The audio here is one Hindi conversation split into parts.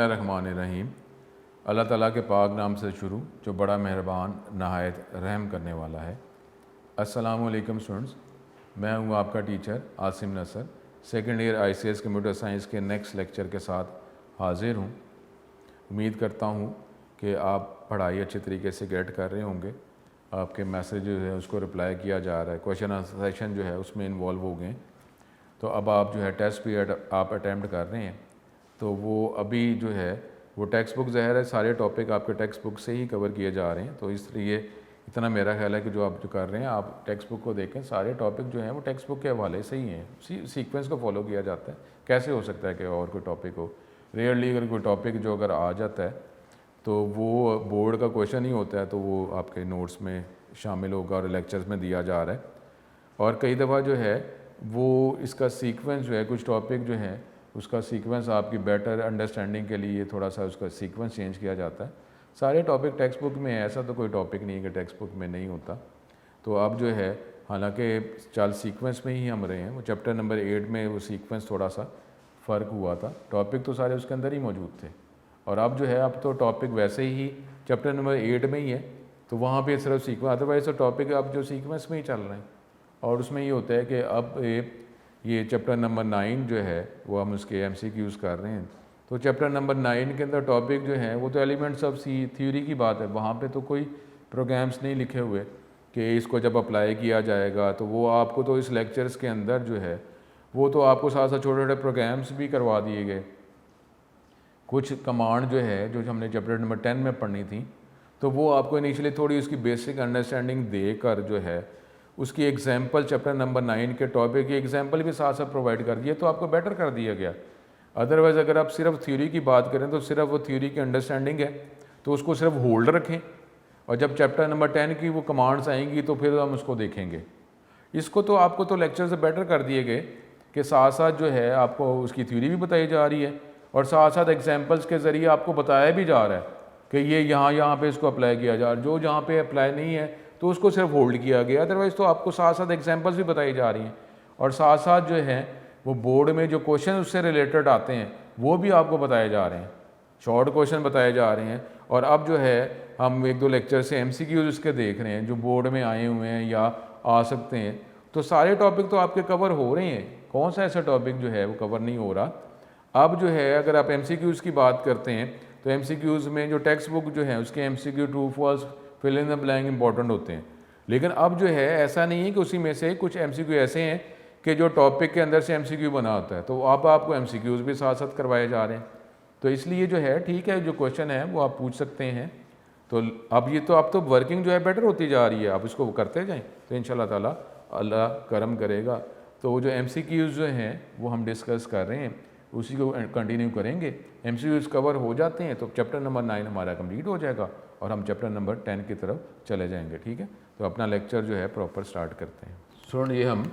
बिस्मिल्लाहिर्रहमानिर्रहीम। अल्लाह ताला के पाक नाम से शुरू जो बड़ा मेहरबान नहायत रहम करने वाला है। अस्सलाम वालेकुम स्टूडेंट्स, मैं हूँ आपका teacher Asim Nasar, second year ICS computer science के नेक्स्ट लेक्चर के साथ हाजिर हूँ। उम्मीद करता हूँ कि आप पढ़ाई अच्छे तरीके से गेट कर रहे होंगे, आपके मैसेज जो है उसको रिप्लाई किया जा रहा है, क्वेश्चन आंसर सेशन जो है उसमें इन्वॉल्व हो गए। तो अब आप जो है टेस्ट पीरियड आप अटैम्प्ट कर रहे हैं, तो वो अभी जो है वो टेक्स्ट बुक ज़ाहिर है सारे टॉपिक आपके टेक्स्ट बुक से ही कवर किए जा रहे हैं। तो इसलिए इतना मेरा ख्याल है कि जो आप जो कर रहे हैं आप टेक्स्ट बुक को देखें, सारे टॉपिक जो हैं वो टेक्स्ट बुक के हवाले से ही हैं, सीक्वेंस को फॉलो किया जाता है। कैसे हो सकता है कि और कोई टॉपिक हो? रेयरली अगर कोई टॉपिक जो अगर आ जाता है तो वो बोर्ड का क्वेश्चन ही होता है, तो वो आपके नोट्स में शामिल होगा और लेक्चर्स में दिया जा रहा है। और कई दफ़ा जो है वो इसका सीक्वेंस जो है, कुछ टॉपिक जो है उसका सीक्वेंस आपकी बेटर अंडरस्टैंडिंग के लिए थोड़ा सा उसका सीक्वेंस चेंज किया जाता है। सारे टॉपिक टेक्स्ट बुक में है, ऐसा तो कोई टॉपिक नहीं है कि टेक्स्ट बुक में नहीं होता। तो अब जो है हालांकि चाल सीक्वेंस में ही हम रहे हैं, वो चैप्टर नंबर 8 में वो सीक्वेंस थोड़ा सा फ़र्क हुआ था, टॉपिक तो सारे उसके अंदर ही मौजूद थे। और अब जो है अब तो टॉपिक वैसे ही चैप्टर नंबर 8 में ही है, तो वहाँ पे सिर्फ सीक्वेंस, अदरवाइज तो टॉपिक अब जो सीक्वेंस में ही चल रहे हैं। और उसमें ये होता है कि अब ये चैप्टर नंबर 9 जो है वो हम उसके MCQs कर रहे हैं। तो चैप्टर नंबर 9 के अंदर टॉपिक जो है वो तो एलिमेंट्स ऑफ सी थ्योरी की बात है, वहाँ पे तो कोई प्रोग्राम्स नहीं लिखे हुए कि इसको जब अप्लाई किया जाएगा तो वो आपको तो इस लेक्चर्स के अंदर जो है वो तो आपको साथ साथ छोटे छोटे प्रोग्राम्स भी करवा दिए गए। कुछ कमांड जो है जो हमने चैप्टर नंबर 10 में पढ़नी थी, तो वो आपको इनिशियली थोड़ी उसकी बेसिक अंडरस्टैंडिंग देकर जो है उसकी एग्जाम्पल चैप्टर नंबर 9 के टॉपिक की एग्जाम्पल भी साथ साथ प्रोवाइड कर दिए, तो आपको बेटर कर दिया गया। अदरवाइज़ अगर आप सिर्फ थ्योरी की बात करें तो सिर्फ वो थ्योरी की अंडरस्टैंडिंग है तो उसको सिर्फ होल्ड रखें, और जब चैप्टर नंबर 10 की वो कमांड्स आएंगी तो फिर हम उसको देखेंगे। इसको तो आपको तो लेक्चर से बेटर कर दिए गए कि साथ साथ जो है आपको उसकी थ्योरी भी बताई जा रही है और साथ साथ एग्जाम्पल्स के ज़रिए आपको बताया भी जा रहा है कि ये यहाँ पे इसको अप्लाई किया जा रहा है, जो जहाँ पे अप्लाई नहीं है तो उसको सिर्फ होल्ड किया गया। अदरवाइज़ तो आपको साथ साथ एग्जाम्पल्स भी बताई जा रही हैं और साथ साथ जो है वो बोर्ड में जो क्वेश्चन उससे रिलेटेड आते हैं वो भी आपको बताए जा रहे हैं, शॉर्ट क्वेश्चन बताए जा रहे हैं। और अब जो है हम 1-2 लेक्चर से MCQs उसके देख रहे हैं जो बोर्ड में आए हुए हैं या आ सकते हैं, तो सारे टॉपिक तो आपके कवर हो रहे हैं, कौन सा ऐसा टॉपिक जो है वो कवर नहीं हो रहा। अब जो है अगर आप MCQs की बात करते हैं तो MCQs में जो टेक्स्ट बुक जो है उसके MCQ true false fill in the blank important होते हैं, लेकिन अब जो है ऐसा नहीं है कि उसी में से कुछ MCQ ऐसे हैं कि जो टॉपिक के अंदर से MCQ बना होता है, तो अब आपको MCQs भी साथ साथ करवाए जा रहे हैं। तो इसलिए जो है ठीक है, जो क्वेश्चन है वो आप पूछ सकते हैं। तो अब तो वर्किंग जो है बेटर होती जा रही है, आप इसको करते जाएँ तो इंशाल्लाह ताला अल्लाह करम करेगा। तो वो जो MCQs जो हैं वो हम डिस्कस कर रहे हैं, उसी को कंटिन्यू करेंगे। MCQs कवर हो जाते हैं तो चैप्टर नंबर 9 हमारा कंप्लीट हो जाएगा और हम चैप्टर नंबर 10 की तरफ चले जाएंगे। ठीक है, तो अपना लेक्चर जो है प्रॉपर स्टार्ट करते हैं। स्टूडेंट, ये हम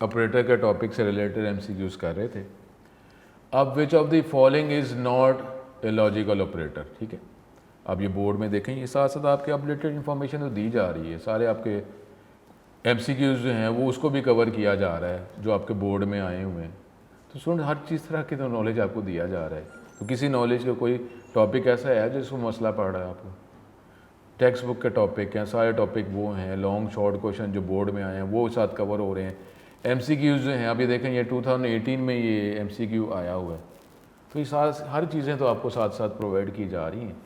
ऑपरेटर के टॉपिक से रिलेटेड MCQs कर रहे थे। अब विच of the following is not a logical operator. ठीक है, अब ये बोर्ड में देखें, ये साथ साथ आपके अपडेटेड इन्फॉर्मेशन तो दी जा रही है, सारे आपके MCQs जो हैं वो उसको भी कवर किया जा रहा है जो आपके बोर्ड में आए हुए हैं। तो स्टूडेंट हर चीज़ तरह की तो नॉलेज आपको दिया जा रहा है, तो किसी नॉलेज का कोई टॉपिक ऐसा है जिसको मसला पड़ रहा है आपको? टेक्स्ट बुक के टॉपिक हैं, सारे टॉपिक वो हैं, लॉन्ग शॉर्ट क्वेश्चन जो बोर्ड में आए हैं वो साथ कवर हो रहे हैं। MCQs जो हैं, अभी देखें ये 2018 में ये MCQ आया हुआ है, तो ये हर चीज़ें तो आपको साथ साथ प्रोवाइड की जा रही हैं।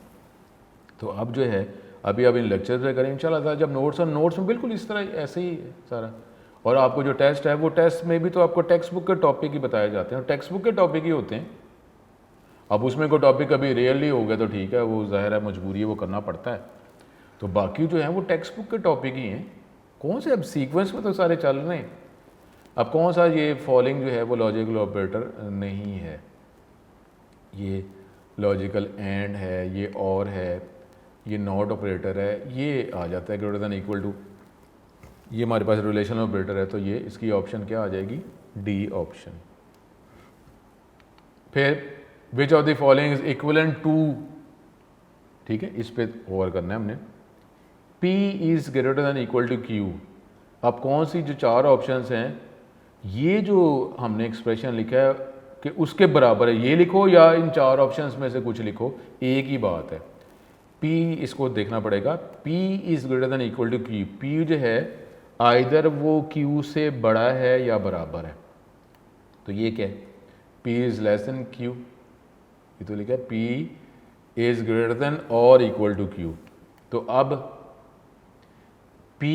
तो अब जो है अभी अब इन लेक्चर से करें इंशाल्लाह, जब नोट्स में बिल्कुल इस तरह ऐसे ही है सारा। और आपको जो टेस्ट है वो टेस्ट में भी तो आपको टेक्स्ट बुक के टॉपिक ही बताए जाते हैं और टेक्स्ट बुक के टॉपिक ही होते हैं। अब उसमें कोई टॉपिक कभी रियली हो गया तो ठीक है, वो ज़ाहिर है मजबूरी है, वो करना पड़ता है। तो बाकी जो है वो टेक्स्ट बुक के टॉपिक ही हैं। कौन से अब सीक्वेंस में तो सारे चल रहे हैं। अब कौन सा ये फॉलोइंग जो है वो लॉजिकल ऑपरेटर नहीं है, ये लॉजिकल एंड है, ये और है, ये नॉट ऑपरेटर है, ये आ जाता है ग्रेटर देन इक्वल टू, ये हमारे पास रिलेशनल ऑपरेटर है, तो ये इसकी ऑप्शन क्या आ जाएगी? D option. फिर which of the following is equivalent to, ठीक है, इस पे गौर करना है हमने। P is greater than equal to Q। अब कौन सी जो 4 ऑप्शंस हैं, ये जो हमने एक्सप्रेशन लिखा है कि उसके बराबर है, ये लिखो या इन चार ऑप्शंस में से कुछ लिखो, एक ही बात है। P इसको देखना पड़ेगा, P is greater than equal to Q। P जो है आइदर वो Q से बड़ा है या बराबर है। तो ये क्या है, P is less than Q, ये तो लिखा है P इज़ ग्रेटर देन और इक्वल टू Q। तो अब P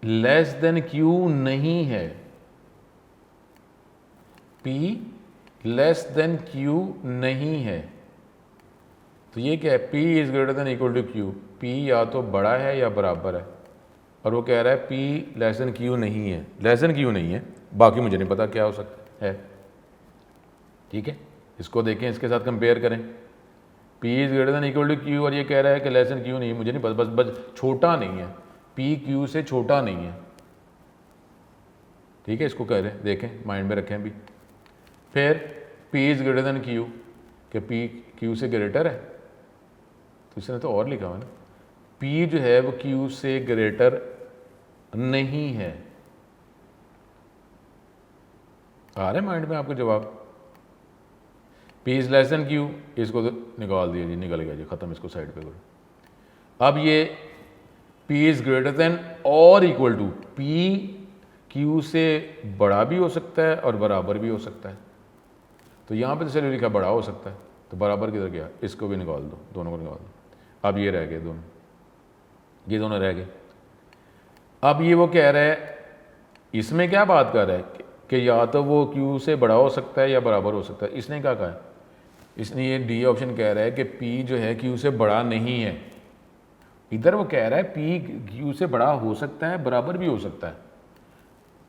लेस देन Q नहीं है, P लेस देन Q नहीं है, तो ये क्या है, P is greater than equal to Q। P या तो बड़ा है या बराबर है, और वो कह रहा है P लेस देन Q नहीं है, लेस देन Q नहीं है, बाकी मुझे नहीं पता क्या हो सकता है। ठीक है, इसको देखें, इसके साथ कंपेयर करें, P is greater than equal to Q और ये कह रहा है कि लेस देन Q नहीं है, मुझे नहीं पता, बस छोटा नहीं है, P Q से छोटा नहीं है। ठीक है, इसको कह रहे हैं, देखें, माइंड में रखें अभी। फिर P is greater then Q, कि P Q से ग्रेटर है, तो इसने तो और लिखा हुआ है ना, P जो है वो Q से ग्रेटर नहीं है। आ रहा है माइंड में आपको जवाब? P is less than Q, इसको तो निकाल दिया जी, निकल गया जी, ख़त्म, इसको साइड पे करो। अब ये P इज़ ग्रेटर देन और इक्वल टू, P Q से बड़ा भी हो सकता है और बराबर भी हो सकता है। तो यहाँ पे तो चलिए लिखा बड़ा हो सकता है, तो बराबर किधर गया, इसको भी निकाल दो, दोनों को निकाल दो। अब ये रह गए दोनों, ये दोनों रह गए। अब ये वो कह रहा है, इसमें क्या बात कर रहा है कि या तो वो Q से बड़ा हो सकता है या बराबर हो सकता है। इसने क्या कहा है, इसने ये डी ऑप्शन कह रहा है कि P जो है Q से बड़ा नहीं है। इधर वो कह रहा है P Q से बड़ा हो सकता है, बराबर भी हो सकता है।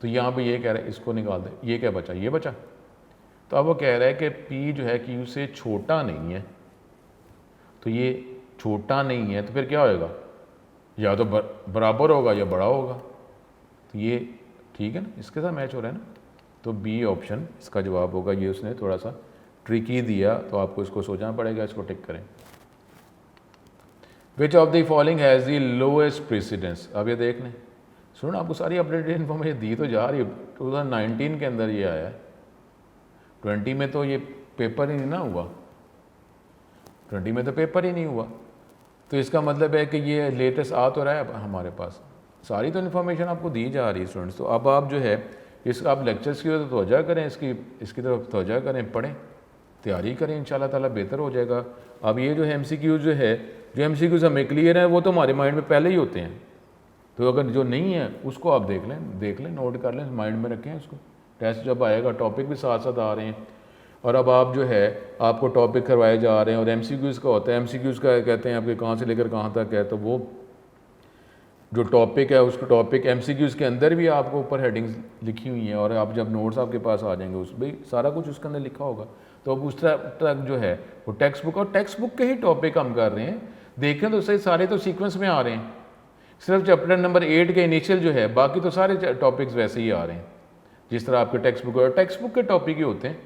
तो यहाँ पे ये कह रहा है इसको निकाल दे, ये क्या बचा, ये बचा। तो अब वो कह रहा है कि P जो है Q से छोटा नहीं है, तो ये छोटा नहीं है, तो फिर क्या होएगा, या तो बराबर होगा या बड़ा होगा। तो ये ठीक है ना, इसके साथ मैच हो रहा है ना। तो बी ऑप्शन इसका जवाब होगा। ये उसने थोड़ा सा ट्रिकी दिया, तो आपको इसको सोचना पड़ेगा, इसको टिक करें। विच of the following has the lowest precedence. अब ये देख लें, सुनो, आपको सारी अपडेटेड इन्फॉर्मेशन दी तो जा रही है। 2019 के अंदर ये आया है, 20 में तो ये पेपर ही नहीं ना हुआ, 20 में तो पेपर ही नहीं हुआ। तो इसका मतलब है कि ये लेटेस्ट आ तो रहा है हमारे पास, सारी तो इन्फॉर्मेशन आपको दी जा रही है स्टूडेंट्स। तो अब आप जो है इस आप लेक्चर्स की तरफ तवज्जो करें, इसकी तरफ तवज्जो करें, पढ़ें, तैयारी करें, इंशाल्लाह ताला बेहतर हो जाएगा। अब ये जो है MCQ जो है, जो MCQs हमें क्लियर है वो तो हमारे माइंड में पहले ही होते हैं। तो अगर जो नहीं है उसको आप देख लें, नोट कर लें, माइंड में रखें उसको। टेस्ट जब आएगा, टॉपिक भी साथ साथ आ रहे हैं, और अब आप जो है आपको टॉपिक करवाए जा रहे हैं। और MCQs का होता है, MCQs का कहते हैं आपके कहाँ से लेकर कहाँ तक है, तो वो जो टॉपिक है उसको टॉपिक MCQs के अंदर भी आपको ऊपर हेडिंग्स लिखी हुई हैं, और आप जब नोट्स आपके पास आ जाएंगे उस भी सारा कुछ उसके अंदर लिखा होगा। तो अब उस तक जो है वो टेक्स्ट बुक, और टेक्स्ट बुक के ही टॉपिक हम कर रहे हैं। देखें तो सही, सारे तो सीक्वेंस में आ रहे हैं, सिर्फ चैप्टर नंबर 8 के इनिशियल जो है, बाकी तो सारे टॉपिक्स वैसे ही आ रहे हैं जिस तरह आपके टेक्स्ट बुक के टॉपिक ही होते हैं।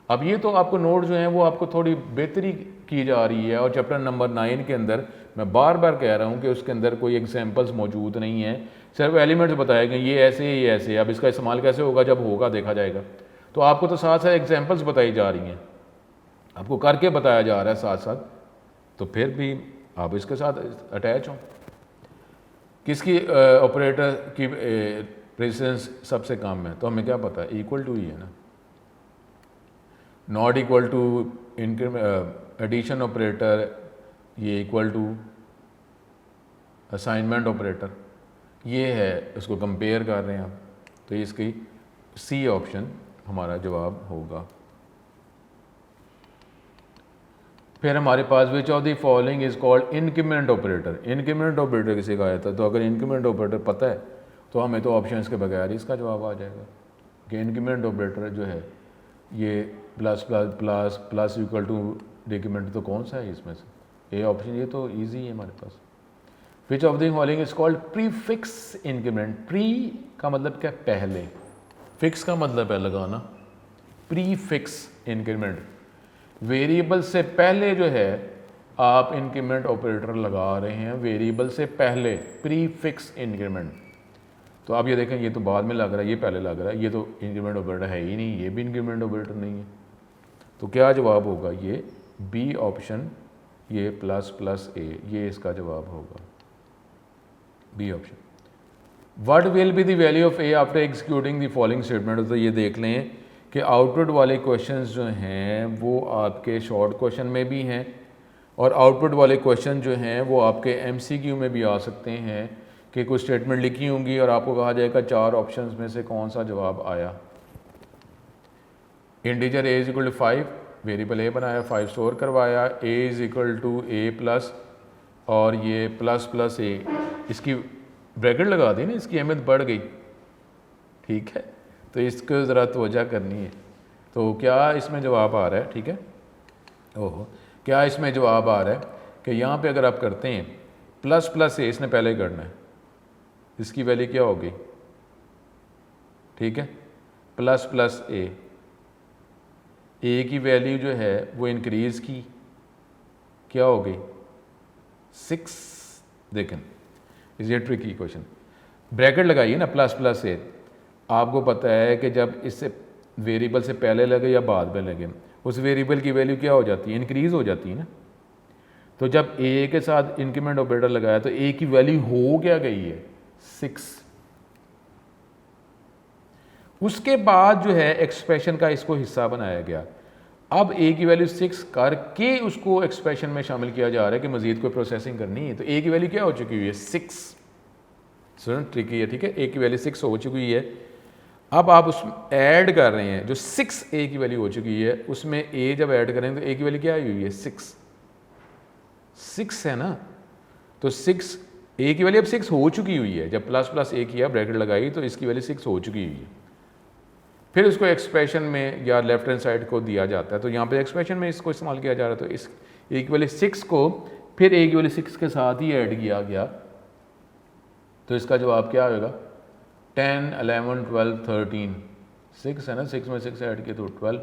अब ये तो आपको नोट जो हैं वो आपको थोड़ी बेहतरी की जा रही है। और चैप्टर नंबर 9 के अंदर मैं बार बार कह रहा हूँ कि उसके अंदर कोई एग्जाम्पल्स मौजूद नहीं है, सिर्फ एलिमेंट्स बताए गए, ये ऐसे ये ऐसे। अब इसका इस्तेमाल कैसे होगा, जब होगा देखा जाएगा। तो आपको तो साथ साथ एग्जाम्पल्स बताई जा रही हैं, आपको करके बताया जा रहा है साथ साथ, तो फिर भी आप इसके साथ अटैच हों। किसकी ऑपरेटर की प्रेसिडेंस सबसे कम है, तो हमें क्या पता है, इक्वल टू ही है ना। Not equal to addition operator, ये इक्वल टू असाइनमेंट ऑपरेटर, ये है, उसको कंपेयर कर रहे हैं आप। तो इसकी सी ऑप्शन हमारा जवाब होगा। फिर हमारे पास which of the following is called increment operator. Increment operator किसी का आया था, तो अगर इंक्रीमेंट ऑपरेटर पता है तो हमें तो ऑप्शंस के बगैर ही इसका जवाब आ जाएगा कि इंक्रीमेंट ऑपरेटर जो है ये plus plus plus plus equal to decrement, तो कौन सा है इसमें से, ये ऑप्शन, ये तो ईजी है हमारे पास। Which of the following is called prefix increment. Pre का मतलब क्या, पहले, फिक्स का मतलब है लगाना, प्रीफिक्स इंक्रीमेंट, वेरिएबल से पहले जो है आप इंक्रीमेंट ऑपरेटर लगा रहे हैं, वेरिएबल से पहले, प्रीफिक्स इंक्रीमेंट। तो आप ये देखें, ये तो बाद में लग रहा है, ये पहले लग रहा है, ये तो इंक्रीमेंट ऑपरेटर है ही नहीं, ये भी इंक्रीमेंट ऑपरेटर नहीं है। तो क्या जवाब होगा? ये बी ऑप्शन, ये प्लस प्लस ए, ये इसका जवाब होगा, B option. What will be the value of a after executing the following statement. तो ये देख लें कि आउटपुट वाले क्वेश्चंस जो हैं वो आपके शॉर्ट क्वेश्चन में भी हैं और आउटपुट वाले क्वेश्चन जो हैं वो आपके एमसीक्यू में भी आ सकते हैं कि कुछ स्टेटमेंट लिखी होंगी और आपको कहा जाएगा 4 ऑप्शंस में से कौन सा जवाब आया। Integer A is equal to 5, variable A बनाया, 5 स्टोर करवाया, A is equal to A plus और ये प्लस प्लस ए, इसकी ब्रैकेट लगा दी ना, इसकी अहमियत बढ़ गई, ठीक है। तो इसको ज़रा तवज्जो करनी है। तो क्या इसमें जवाब आ रहा है? ठीक है, ओहो, क्या इसमें जवाब आ रहा है कि यहाँ पे अगर आप करते हैं प्लस प्लस ए, इसने पहले करना है, इसकी वैल्यू क्या होगी? ठीक है, प्लस प्लस ए की वैल्यू जो है वो इंक्रीज़ की, क्या हो गई? 6। देखें, इज ये ट्रिकी क्वेश्चन, ब्रैकेट लगाइए ना, प्लस प्लस ए। आपको पता है कि जब इससे वेरिएबल से पहले लगे या बाद में लगे, उस वेरिएबल की वैल्यू क्या हो जाती है? इंक्रीज़ हो जाती है ना। तो जब ए के साथ इंक्रीमेंट ऑपरेटर लगाया तो ए की वैल्यू हो क्या गई है? 6। उसके बाद जो है एक्सप्रेशन का इसको हिस्सा बनाया गया। अब ए की वैल्यू 6 करके उसको एक्सप्रेशन में शामिल किया जा रहा है कि मजीद कोई प्रोसेसिंग करनी है। तो ए की वैल्यू क्या हो चुकी हुई है? 6। सुन, ट्रिकी है, ठीक है। ए की वैल्यू 6 हो चुकी हुई है। अब आप उस ऐड कर रहे हैं जो 6 ए की वैल्यू हो चुकी है, उसमें ए जब ऐड करें तो ए की वैल्यू क्या आई हुई है? 6 है ना। तो 6 ए की वैल्यू अब 6 हो चुकी हुई है। जब प्लस प्लस ए किया, ब्रैकेट लगाई, तो इसकी वैल्यू 6 हो चुकी हुई है। फिर उसको एक्सप्रेशन में या लेफ्ट हैंड साइड को दिया जाता है। तो यहाँ पे एक्सप्रेशन में इसको इस्तेमाल किया जा रहा है। तो इस ए की वैल्यू 6 को फिर ए की वैल्यू 6 के साथ ही ऐड किया गया। तो इसका जवाब क्या होगा? 10, 11, 12, 13, 6 है ना, 6 में 6 ऐड किए तो 12।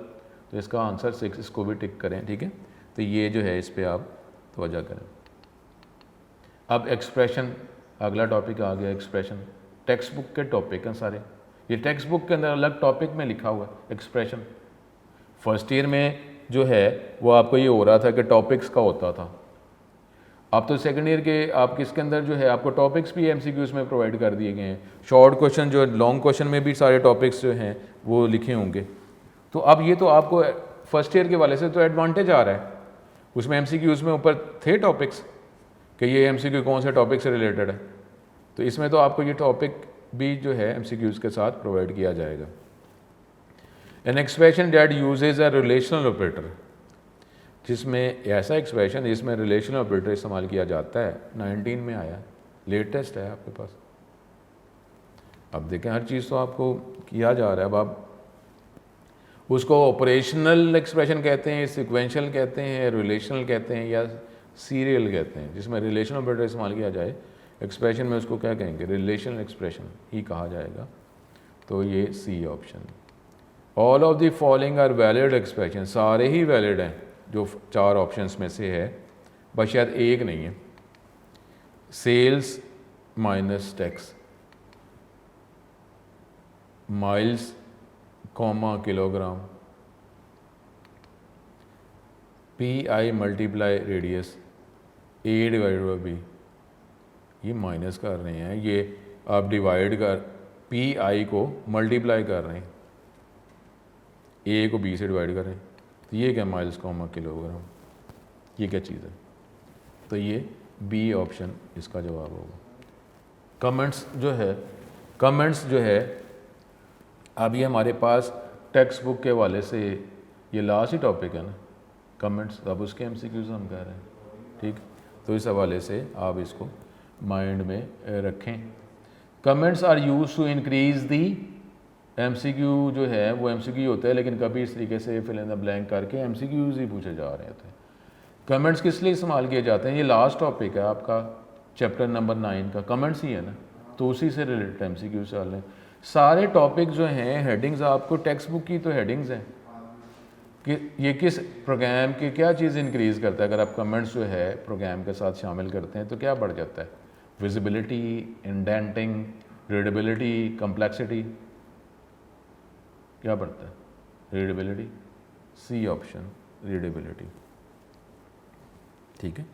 तो इसका आंसर 6, इसको भी टिक करें, ठीक है। तो ये जो है इस पर आप तवज्जो करें। अब एक्सप्रेशन, अगला टॉपिक आ गया एक्सप्रेशन। टेक्स्ट बुक के टॉपिक हैं सारे, ये टेक्स्ट बुक के अंदर अलग टॉपिक में लिखा हुआ है एक्सप्रेशन। फर्स्ट ईयर में जो है वो आपको ये हो रहा था कि टॉपिक्स का होता था। अब तो सेकंड ईयर के आप किसके अंदर जो है आपको टॉपिक्स भी एमसीक्यूज़ में प्रोवाइड कर दिए गए हैं। शॉर्ट क्वेश्चन जो लॉन्ग क्वेश्चन में भी सारे टॉपिक्स जो हैं वो लिखे होंगे। तो अब ये तो आपको फर्स्ट ईयर के वाले से तो एडवांटेज आ रहा है। उसमें एमसीक्यूज़ में ऊपर थे टॉपिक्स कि ये एमसीक्यू कौन से टॉपिक से रिलेटेड है, तो इसमें तो आपको ये टॉपिक भी जो है एमसीक्यूज़ के साथ प्रोवाइड किया जाएगा। An expression that usage a relational operator, जिसमें ऐसा एक्सप्रेशन जिसमें रिलेशनल ऑपरेटर इस्तेमाल किया जाता है, 19 में आया, लेटेस्ट है आपके पास। अब देखें, हर चीज़ तो आपको किया जा रहा है। अब आप उसको ऑपरेशनल एक्सप्रेशन कहते हैं, सिक्वेंशियल कहते हैं, रिलेशनल कहते हैं या सीरियल कहते हैं। जिसमें रिलेशनल ऑपरेटर इस्तेमाल किया जाए एक्सप्रेशन में, उसको क्या कहेंगे? रिलेशनल एक्सप्रेशन ही कहा जाएगा। तो ये C option. All of the following are valid expression, सारे ही वैलिड हैं जो 4 ऑप्शंस में से है, बस शायद एक नहीं है। Sales minus tax, miles comma kilogram, pi multiply radius, a divided by b, ये माइनस कर रहे हैं, ये आप डिवाइड कर पी आई को मल्टीप्लाई कर रहे हैं, ए को बी से डिवाइड कर रहे हैं। तो ये क्या? माइल्स कॉमा किलोग्राम, ये क्या चीज़ है? तो ये बी ऑप्शन इसका जवाब होगा। कमेंट्स जो है अभी हमारे पास टेक्स्ट बुक के हवाले से ये लास्ट ही टॉपिक है ना, कमेंट्स। अब उसके एमसीक्यूज़ हम कह रहे हैं, ठीक। तो इस हवाले से आप इसको माइंड में रखें। Comments are use to increase the MCQ जो है वो एमसीक्यू होता है, लेकिन कभी इस तरीके से फिल इन द ब्लैंक करके एमसीक्यूज़ ही पूछे जा रहे थे। कमेंट्स किस लिए इस्तेमाल किए जाते हैं? ये लास्ट टॉपिक है आपका चैप्टर नंबर 9 का, कमेंट्स ही है ना, तो उसी से रिलेटेड एमसीक्यू चल रहे हैं। सारे टॉपिक जो हैं हेडिंग्स, आपको टेक्स्ट बुक की तो हेडिंग्स हैं कि ये किस प्रोग्राम की क्या चीज़ इंक्रीज़ करता है। अगर आप कमेंट्स जो है प्रोग्राम के साथ शामिल करते हैं तो क्या बढ़ जाता है? विजिबिलिटी, इंडेंटिंग, रीडेबिलिटी, कम्प्लेक्सिटी, क्या पढ़ता है? Readability, C option, readability. ठीक है।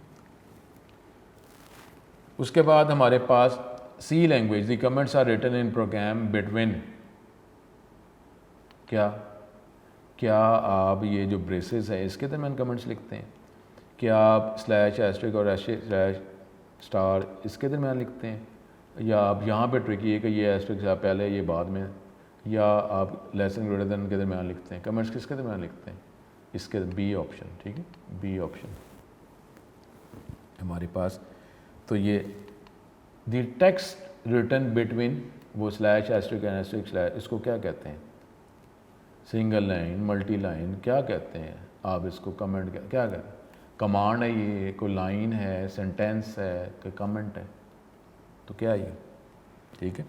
उसके बाद हमारे पास C language, the comments are written in program between, क्या आप ये जो ब्रेसेस है इसके दरमियान कमेंट्स लिखते हैं? क्या आप स्लैश एस्ट्रिक और स्लैश स्टार इसके दरमियान लिखते हैं? या आप यहाँ पे ट्रिकी है कि ये एस्ट्रिक आप पहले ये बाद में, या आप लेसन ग्रेटर देन के दरमियान लिखते हैं? कमेंट्स किसके दरमियान लिखते हैं? इसके बी ऑप्शन। ठीक है, बी ऑप्शन हमारे पास। तो ये द टेक्स्ट रिटन बिटवीन, वो slash asterisk and asterisk slash, इसको क्या कहते हैं? सिंगल लाइन, मल्टी लाइन, क्या कहते हैं आप इसको? कमेंट क्या कहते हैं? कमांड है ये, कोई लाइन है, सेंटेंस है, कोई कमेंट है? तो क्या है ये? ठीक है,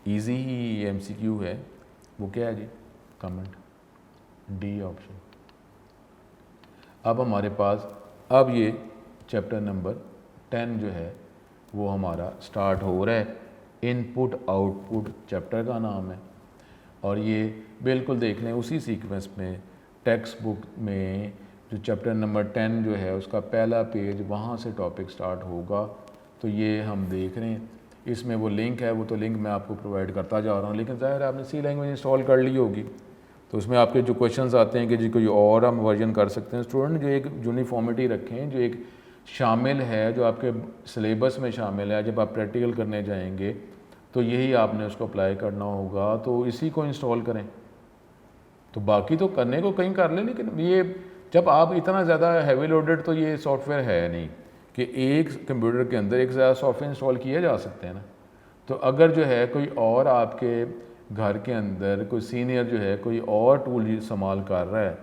इजी ही MCQ है। वो क्या है जी? Comment, D option. अब हमारे पास अब ये चैप्टर नंबर 10 जो है वो हमारा स्टार्ट हो रहा है। इनपुट आउटपुट चैप्टर का नाम है, और ये बिल्कुल देख लें उसी सीक्वेंस में टेक्स्ट बुक में जो चैप्टर नंबर 10 जो है उसका पहला पेज, वहाँ से टॉपिक स्टार्ट होगा। तो ये हम देख रहे हैं, इसमें वो लिंक है, वो तो लिंक मैं आपको प्रोवाइड करता जा रहा हूँ, लेकिन ज़ाहिर है आपने सी लैंग्वेज इंस्टॉल कर ली होगी, तो उसमें आपके जो क्वेश्चंस आते हैं कि जी कोई और हम वर्जन कर सकते हैं। स्टूडेंट जो एक यूनिफॉर्मिटी रखें, जो एक शामिल है, जो आपके सिलेबस में शामिल है, जब आप प्रैक्टिकल करने जाएंगे तो यही आपने उसको अप्लाई करना होगा, तो इसी को इंस्टॉल करें। तो बाकी तो करने को कहीं कर लें, लेकिन ये जब आप इतना ज़्यादा हैवी लोडेड, तो ये सॉफ्टवेयर है नहीं कि एक कंप्यूटर के अंदर एक ज़्यादा सॉफ्टवेयर इंस्टॉल किए जा सकते हैं ना। तो अगर जो है कोई और आपके घर के अंदर कोई सीनियर जो है कोई और टूल इस्तेमाल कर रहा है,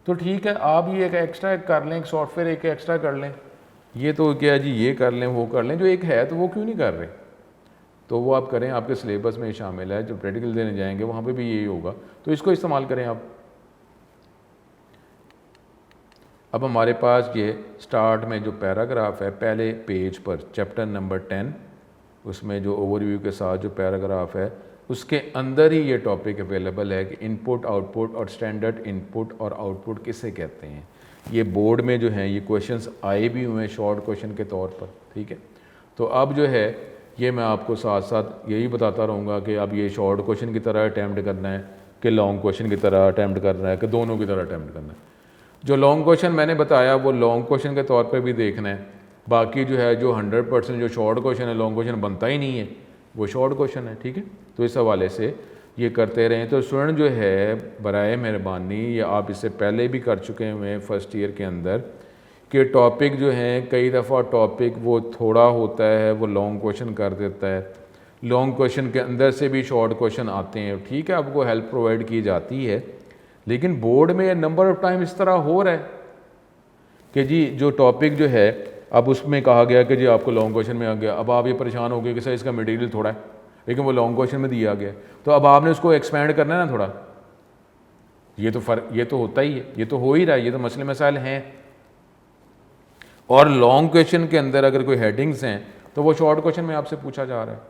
तो ठीक है, आप ये एक एक्स्ट्रा कर लें, एक सॉफ्टवेयर एक एक्स्ट्रा कर लें। ये तो क्या जी, ये कर लें, वो कर लें, जो एक है तो वो क्यों नहीं कर रहे? तो वो आप करें, आपके सिलेबस में शामिल है, जो प्रैक्टिकल देने जाएंगे वहाँ पे भी यही होगा, तो इसको इस्तेमाल करें आप। अब हमारे पास ये स्टार्ट में जो पैराग्राफ है पहले पेज पर, चैप्टर नंबर 10, उसमें जो ओवरव्यू के साथ जो पैराग्राफ है उसके अंदर ही ये टॉपिक अवेलेबल है कि इनपुट आउटपुट और स्टैंडर्ड इनपुट और आउटपुट किसे कहते हैं। ये बोर्ड में जो है ये क्वेश्चंस आए भी हुए हैं शॉर्ट क्वेश्चन के तौर पर। ठीक है, तो अब जो है ये मैं आपको साथ साथ यही बताता रहूँगा कि अब ये शॉर्ट क्वेश्चन की तरह अटैम्प्ट करना है कि लॉन्ग क्वेश्चन की तरह अटैम्प्ट करना है कि दोनों की तरह अटैम्प्ट करना है। जो लॉन्ग क्वेश्चन मैंने बताया वो लॉन्ग क्वेश्चन के तौर पे भी देखना है, बाकी जो है जो 100% जो शॉर्ट क्वेश्चन है, लॉन्ग क्वेश्चन बनता ही नहीं है, वो शॉर्ट क्वेश्चन है। ठीक है, तो इस हवाले से ये करते रहें। तो स्टूडेंट जो है बराए मेहरबानी, या आप इससे पहले भी कर चुके हैं फर्स्ट ईयर के अंदर, कि टॉपिक जो हैं कई दफ़ा टॉपिक वो थोड़ा होता है, वो लॉन्ग क्वेश्चन कर देता है, लॉन्ग क्वेश्चन के अंदर से भी शॉर्ट क्वेश्चन आते हैं। ठीक है, आपको हेल्प प्रोवाइड की जाती है, लेकिन बोर्ड में नंबर ऑफ़ टाइम इस तरह हो रहा है कि जी जो टॉपिक जो है अब उसमें कहा गया कि जी आपको लॉन्ग क्वेश्चन में आ गया, अब आप ये परेशान हो गए कि सर इसका मटेरियल थोड़ा है, लेकिन वो लॉन्ग क्वेश्चन में दिया गया, तो अब आपने उसको एक्सपेंड करना है ना थोड़ा। ये तो फ़र्क, ये तो होता ही है, ये तो हो ही रहा है, ये तो मसले मसाइल हैं। और लॉन्ग क्वेश्चन के अंदर अगर कोई हेडिंग्स हैं तो वो शॉर्ट क्वेश्चन में आपसे पूछा जा रहा है।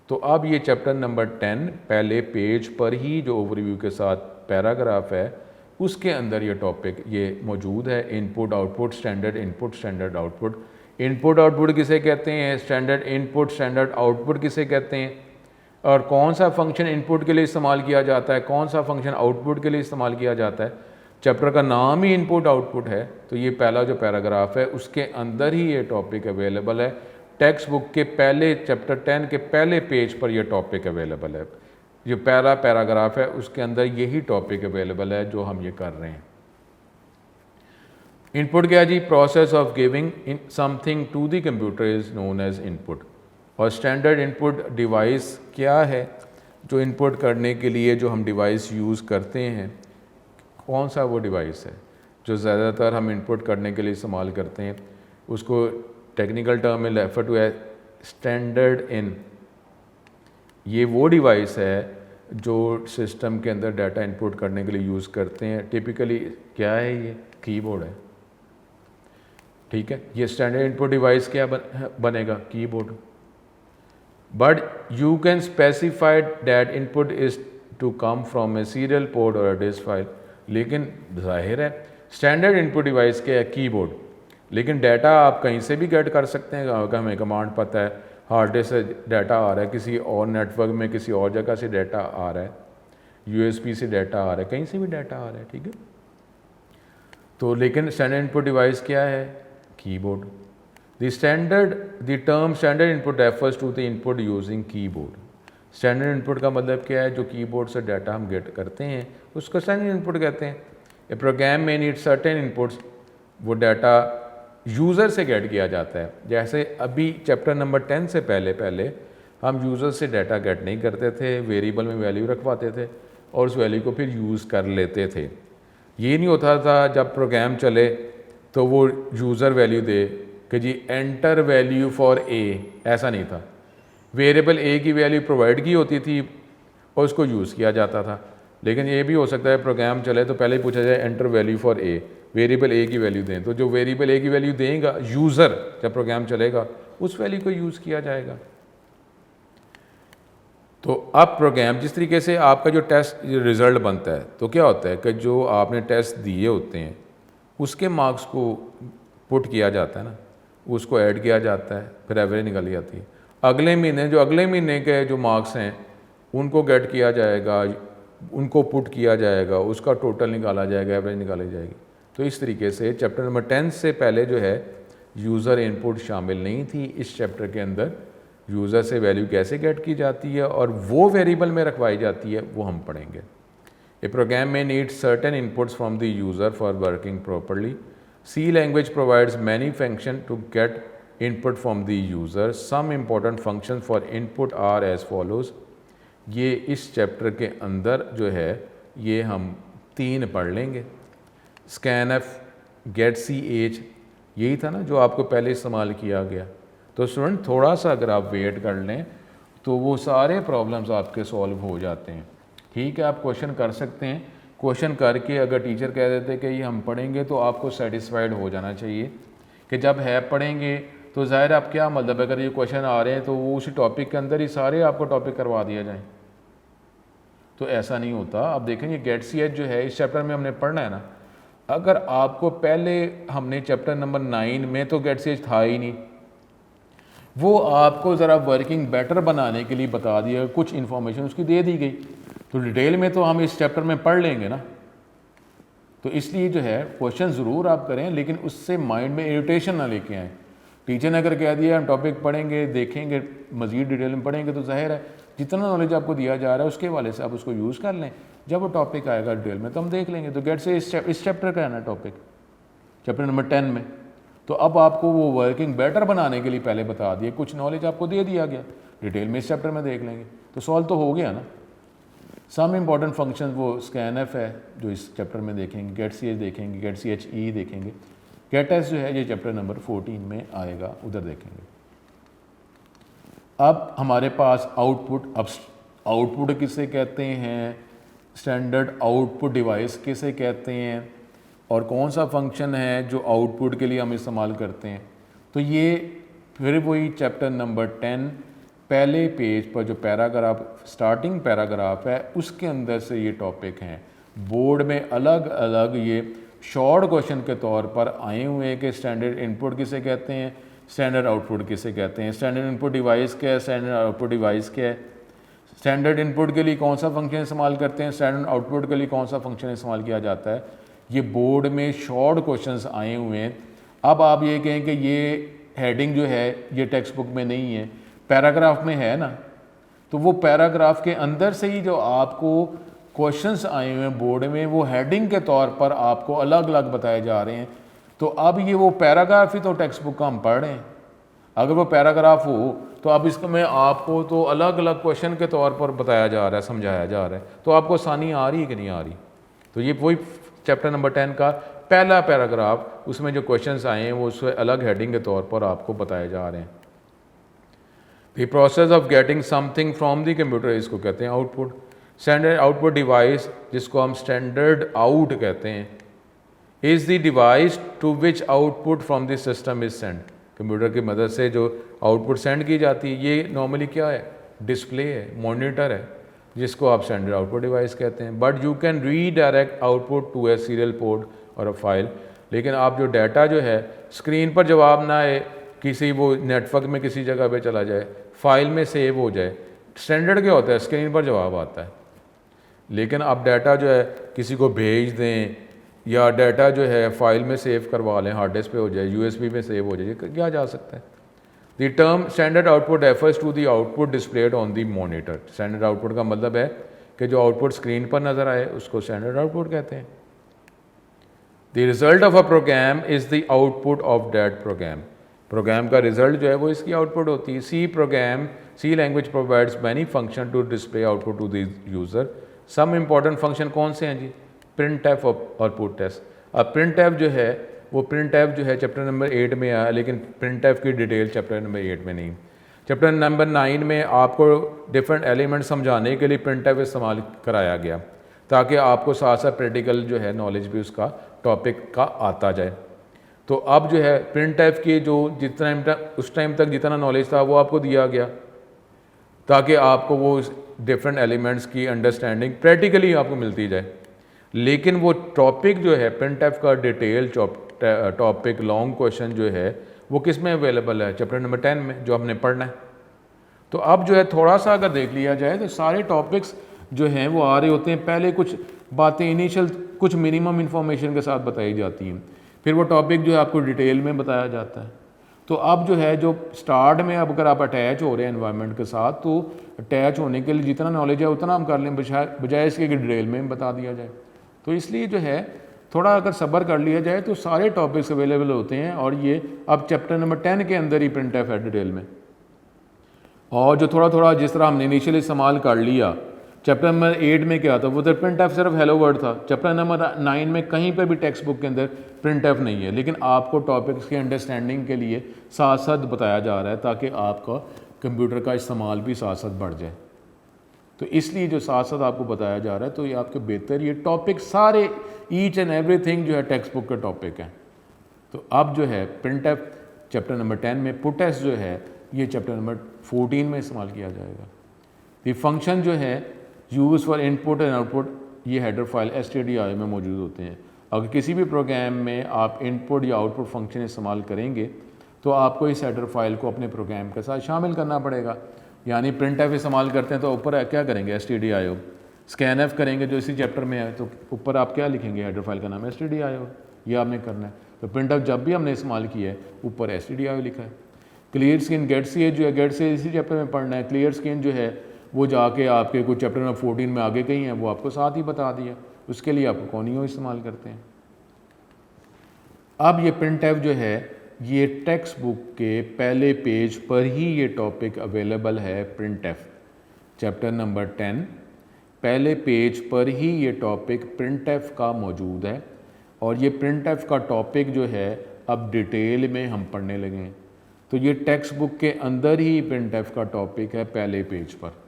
तो अब ये चैप्टर नंबर 10 पहले पेज पर ही जो ओवरव्यू के साथ पैराग्राफ है उसके अंदर ये टॉपिक ये मौजूद है। Input output, standard input, standard output. Input output किसे कहते हैं, स्टैंडर्ड इनपुट स्टैंडर्ड आउटपुट किसे कहते हैं, और कौन सा फंक्शन इनपुट के लिए इस्तेमाल किया जाता है, कौन सा फंक्शन आउटपुट के लिए इस्तेमाल किया जाता है। चैप्टर का नाम ही इनपुट आउटपुट है, तो ये पहला जो पैराग्राफ है उसके अंदर ही ये टॉपिक अवेलेबल है। टेक्स्ट बुक के पहले चैप्टर 10 के पहले पेज पर यह टॉपिक अवेलेबल है। जो पहला पैराग्राफ है उसके अंदर यही टॉपिक अवेलेबल है जो हम ये कर रहे हैं। इनपुट क्या जी, process of giving in something to the computer is known as input. और स्टैंडर्ड इनपुट डिवाइस क्या है, जो इनपुट करने के लिए जो हम डिवाइस यूज़ करते हैं, कौन सा वो डिवाइस है जो ज़्यादातर हम इनपुट करने के लिए इस्तेमाल करते हैं, उसको टेक्निकल टर्म में रेफर टू है स्टैंडर्ड इन। ये वो डिवाइस है जो सिस्टम के अंदर डाटा इनपुट करने के लिए यूज़ करते हैं। टिपिकली क्या है, ये कीबोर्ड है। ठीक है, ये स्टैंडर्ड इनपुट डिवाइस क्या बनेगा, keyboard. but you can specify that input is to come from a serial port or a disk file। लेकिन जाहिर है स्टैंडर्ड इनपुट डिवाइस के है कीबोर्ड, लेकिन डाटा आप कहीं से भी गेट कर सकते हैं। अगर हमें कमांड पता है हार्ड डिस्क से डाटा आ रहा है, किसी और नेटवर्क में किसी और जगह से डाटा आ रहा है, यूएसबी से डाटा आ रहा है, कहीं से भी डाटा आ रहा है, ठीक है। तो लेकिन स्टैंडर्ड इनपुट डिवाइस क्या है? Keyboard. The term standard input refers to the input using keyboard. Standard input का मतलब क्या है? जो कीबोर्ड से डाटा हम गेट करते हैं उसको स्टैंडर्ड इनपुट कहते हैं। ए program may need certain inputs, वो डाटा यूज़र से गेट किया जाता है। जैसे अभी चैप्टर नंबर 10 से पहले हम यूज़र से डाटा गेट नहीं करते थे, वेरिएबल में वैल्यू रखवाते थे और उस वैल्यू को फिर यूज़ कर लेते थे। ये नहीं होता था जब प्रोग्राम चले तो वो यूज़र वैल्यू दे कि जी एंटर वैल्यू फॉर ए, ऐसा नहीं था। वेरिएबल ए की वैल्यू प्रोवाइड की होती थी और उसको यूज़ किया जाता था। लेकिन ये भी हो सकता है प्रोग्राम चले तो पहले ही पूछा जाए enter value for A, variable A की वैल्यू दें, तो जो वेरिएबल ए की वैल्यू देगा यूज़र जब प्रोग्राम चलेगा उस वैल्यू को यूज़ किया जाएगा। तो अब प्रोग्राम जिस तरीके से आपका जो टेस्ट रिज़ल्ट बनता है तो क्या होता है कि जो आपने टेस्ट दिए होते हैं उसके मार्क्स को पुट किया जाता है ना, उसको ऐड किया जाता है, फिर एवरेज निकाली जाती है। अगले महीने के जो मार्क्स हैं उनको गेट किया जाएगा, उनको पुट किया जाएगा, उसका टोटल निकाला जाएगा, एवरेज निकाली जाएगी। तो इस तरीके से चैप्टर नंबर 10 से पहले जो है यूज़र इनपुट शामिल नहीं थी। इस चैप्टर के अंदर यूज़र से वैल्यू कैसे गेट की जाती है और वो वेरिएबल में रखवाई जाती है वो हम पढ़ेंगे। A program may need certain inputs from the user for working properly. C language provides many function to get input from the user. Some important function for input are as follows. ये इस चैप्टर के अंदर जो है ये हम 3 पढ़ लेंगे। स्कैनएफ, गेट सी एच, यही था ना जो आपको पहले इस्तेमाल किया गया। तो स्टूडेंट थोड़ा सा अगर आप वेट कर लें तो वो सारे प्रॉब्लम्स आपके सॉल्व हो जाते हैं। ठीक है, आप क्वेश्चन कर सकते हैं। क्वेश्चन करके अगर टीचर कह देते कि ये हम पढ़ेंगे तो आपको सेटिस्फाइड हो जाना चाहिए कि जब है पढ़ेंगे तो ज़ाहिर आप क्या मतलब है, अगर ये क्वेश्चन आ रहे हैं तो वो उसी टॉपिक के अंदर ही सारे आपको टॉपिक करवा दिया जाए, तो ऐसा नहीं होता। आप देखेंगे गेट सी एच जो है इस चैप्टर में हमने पढ़ना है ना, अगर आपको पहले हमने चैप्टर नंबर 9 में तो गेट सी एच था ही नहीं, वो आपको ज़रा वर्किंग बेटर बनाने के लिए बता दिया, कुछ इन्फॉर्मेशन उसकी दे दी गई, तो डिटेल में तो हम इस चैप्टर में पढ़ लेंगे ना। तो इसलिए जो है क्वेश्चन ज़रूर आप करें लेकिन उससे माइंड में इरिटेशन ना लेके आएँ। टीचर ने अगर कह दिया हम टॉपिक पढ़ेंगे, देखेंगे, मज़ीद डिटेल में पढ़ेंगे, तो जाहिर है जितना नॉलेज आपको दिया जा रहा है उसके हवाले से आप उसको यूज़ कर लें। जब वो टॉपिक आएगा डिटेल में तो हम देख लेंगे। तो गेट से इस चैप्टर का है ना टॉपिक, चैप्टर नंबर 10 में, तो अब आपको वो वर्किंग बेटर बनाने के लिए पहले बता दिए, कुछ नॉलेज आपको दे दिया गया, डिटेल में इस चैप्टर में देख लेंगे तो सॉल्व तो हो गया ना। सम इम्पॉर्टेंट फंक्शन वो स्कैनएफ है जो इस चैप्टर में देखेंगे, गेट सी एच देखेंगे, गेट सी एच ई देखेंगे, गेट एस जो है ये चैप्टर नंबर 14 में आएगा, उधर देखेंगे। अब हमारे पास आउटपुट, अब आउटपुट किसे कहते हैं, स्टैंडर्ड आउटपुट डिवाइस किसे कहते हैं और कौन सा फंक्शन है जो आउटपुट के लिए हम इस्तेमाल करते हैं। तो ये फिर वही चैप्टर नंबर 10 पहले पेज पर जो पैराग्राफ, स्टार्टिंग पैराग्राफ है उसके अंदर से ये टॉपिक हैं। बोर्ड में अलग अलग ये शॉर्ट क्वेश्चन के तौर पर आए हुए हैं कि स्टैंडर्ड इनपुट किसे कहते हैं, स्टैंडर्ड आउटपुट किसे कहते हैं, स्टैंडर्ड इनपुट डिवाइस क्या है, स्टैंडर्ड आउटपुट डिवाइस क्या है, स्टैंडर्ड इनपुट के लिए कौन सा फंक्शन इस्तेमाल करते हैं, स्टैंडर्ड आउटपुट के लिए कौन सा फंक्शन इस्तेमाल किया जाता है। ये बोर्ड में शॉर्ट क्वेश्चंस आए हुए हैं। अब आप ये कहें कि ये हेडिंग जो है ये टेक्स्ट बुक में नहीं है, पैराग्राफ में है ना, तो वो पैराग्राफ के अंदर से ही जो आपको क्वेश्चंस आए हुए हैं बोर्ड में वो हेडिंग के तौर पर आपको अलग अलग बताए जा रहे हैं। तो अब ये वो पैराग्राफ ही तो टेक्स्ट बुक का हम पढ़ रहे हैं। अगर वो पैराग्राफ हो तो अब इसमें आपको तो अलग अलग क्वेश्चन के तौर पर बताया जा रहा है, समझाया जा रहा है, तो आपको आसानी आ रही है कि नहीं आ रही। तो ये वही चैप्टर नंबर 10 का पहला पैराग्राफ, उसमें जो क्वेश्चंस आए हैं वो उससे अलग हेडिंग के तौर पर आपको बताए जा रहे हैं। The process of getting something from the computer, इसको कहते हैं आउटपुट। स्टैंडर्ड आउटपुट डिवाइस, जिसको हम स्टैंडर्ड आउट कहते हैं, is the device to which output from the system is send. Computer की मदद से जो आउटपुट सेंड की जाती है, ये नॉर्मली क्या है, डिस्प्ले है, मॉनिटर है, जिसको आप स्टैंडर्ड आउटपुट डिवाइस कहते हैं। But you can redirect output to a serial port और अ फाइल। लेकिन आप जो डाटा जो है स्क्रीन पर जवाब ना आए, किसी वो नेटवर्क में किसी जगह पे चला जाए, फाइल में सेव हो जाए। स्टैंडर्ड क्या होता है, स्क्रीन पर जवाब आता है। लेकिन आप डाटा जो है किसी को भेज दें या डाटा जो है फाइल में सेव करवा लें, हार्ड डिस्क पे हो जाए, यूएसबी में सेव हो जाए, क्या जा सकता है। The term standard output refers to the output displayed on the monitor. Standard output का मतलब है कि जो आउटपुट स्क्रीन पर नज़र आए उसको स्टैंडर्ड आउटपुट कहते हैं। The result of a program is the output of that program. Program का रिजल्ट जो है वो इसकी आउटपुट होती है। C language provides many function to display output to the user. Some important function कौन से हैं जी, प्रिंट एफ और पुट एफ। अब प्रिंट एफ जो है वो प्रिंट एफ जो है चैप्टर नंबर 8 में आया, लेकिन प्रिंट एफ की डिटेल चैप्टर नंबर 8 में नहीं। चैप्टर नंबर 9 में आपको डिफरेंट एलिमेंट समझाने के लिए प्रिंट एफ इस्तेमाल कराया गया, ताकि आपको साथ साथ प्रैक्टिकल जो है नॉलेज भी उसका टॉपिक का आता जाए। तो अब जो है प्रिंट एफ की जो जितना उस टाइम तक जितना नॉलेज था वो आपको दिया गया, ताकि आपको वो डिफरेंट एलिमेंट्स की अंडरस्टैंडिंग प्रैक्टिकली आपको मिलती जाए। लेकिन वो टॉपिक जो है प्रिंट एफ का डिटेल टॉपिक लॉन्ग क्वेश्चन जो है वो किस में अवेलेबल है, चैप्टर नंबर 10 में, जो हमने पढ़ना है। तो अब जो है थोड़ा सा अगर देख लिया जाए तो सारे टॉपिक्स जो हैं वो आ रहे होते हैं। पहले कुछ बातें इनिशियल कुछ मिनिमम इंफॉर्मेशन के साथ बताई जाती हैं, फिर वो टॉपिक जो है आपको डिटेल में बताया जाता है। तो अब जो है जो स्टार्ट में अब अगर आप अटैच हो रहे हैं एनवायरनमेंट के साथ, तो अटैच होने के लिए जितना नॉलेज है उतना हम कर लें, बजाय इसके कि डिटेल में बता दिया जाए। तो इसलिए जो है थोड़ा अगर सब्र कर लिया जाए तो सारे टॉपिक्स अवेलेबल होते हैं। और ये अब चैप्टर नंबर 10 के अंदर ही प्रिंट एफ है डिटेल में। और जो थोड़ा थोड़ा जिस तरह हमने इनिशियली इस्तेमाल कर लिया, चैप्टर नंबर 8 में क्या था, वो तो प्रिंट एफ सिर्फ हेलो वर्ड था। चैप्टर नंबर 9 में कहीं पर भी टेक्स्ट बुक के अंदर प्रिंट एफ नहीं है, लेकिन आपको टॉपिक्स की अंडरस्टैंडिंग के लिए साथ साथ बताया जा रहा है, ताकि आपका कंप्यूटर का इस्तेमाल भी साथ साथ बढ़ जाए। तो इसलिए जो साथ साथ आपको बताया जा रहा है, तो ये आपके बेहतर, ये टॉपिक सारे ईच एंड एवरीथिंग जो है टेक्स्ट बुक के टॉपिक हैं। तो अब जो है प्रिंट एफ चैप्टर नंबर 10 में, पुट एफ जो है ये चैप्टर नंबर 14 में इस्तेमाल किया जाएगा। ये फंक्शन जो है use for input and output, ये हेडर फाइल stdio में मौजूद होते हैं। अगर किसी भी प्रोग्राम में आप इनपुट या आउटपुट फंक्शन इस्तेमाल करेंगे तो आपको इस हेडर फाइल को अपने प्रोग्राम के साथ शामिल करना पड़ेगा। यानी प्रिंट एफ इस्तेमाल करते हैं तो ऊपर क्या करेंगे, stdio। स्कैन एफ करेंगे जो इसी चैप्टर में है, तो ऊपर आप क्या लिखेंगे, हेडर फाइल का नाम है stdio, ये आपने करना है। तो प्रिंट एफ जब भी हमने इस्तेमाल किया है ऊपर stdio लिखा है। क्लियर स्क्रीन गेट सी जो है, गेट से इसी चैप्टर में पढ़ना है। क्लियर स्क्रीन जो है वो जाके आपके कुछ चैप्टर नंबर 14 में आगे कहीं है, वो आपको साथ ही बता दिया। उसके लिए आपको कॉनियो इस्तेमाल करते हैं। अब ये प्रिंट एफ जो है ये टेक्स्ट बुक के पहले पेज पर ही ये टॉपिक अवेलेबल है। प्रिंट एफ चैप्टर नंबर 10 पहले पेज पर ही ये टॉपिक प्रिंट एफ का मौजूद है। और ये प्रिंट एफ का टॉपिक जो है अब डिटेल में हम पढ़ने लगे हैं। तो ये टेक्स्ट बुक के अंदर ही प्रिंट एफ का टॉपिक है पहले पेज पर।